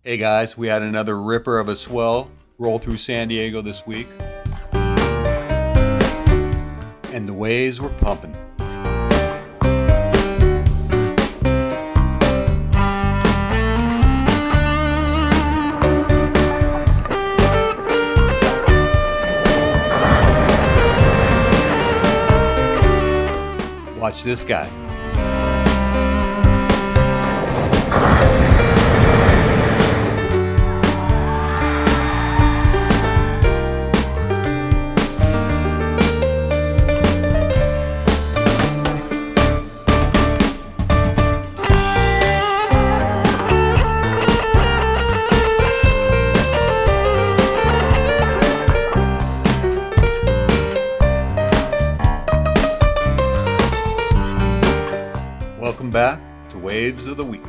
Hey guys, we had another ripper of a swell roll through San Diego this week. And the waves were pumping. Watch this guy. Welcome back to Waves of the Week.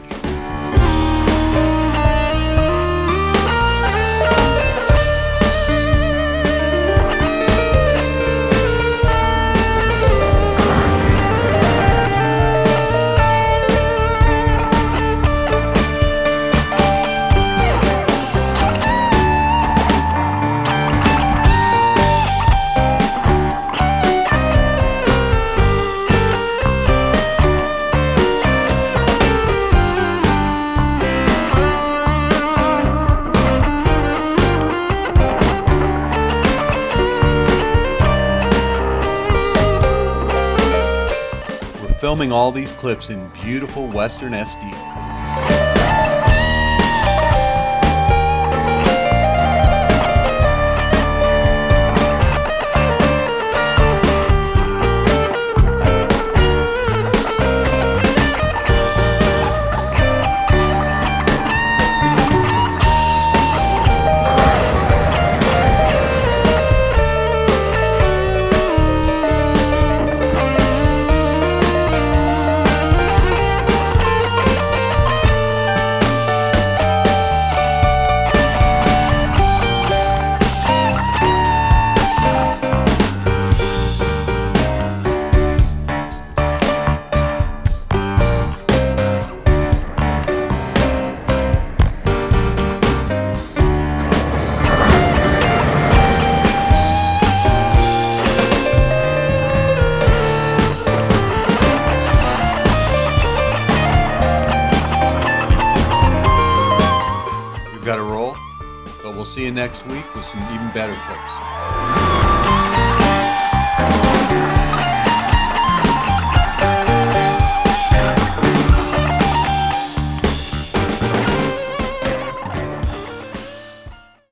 Filming all these clips in beautiful Westernsd. Got to roll, but we'll see you next week with some even better clips.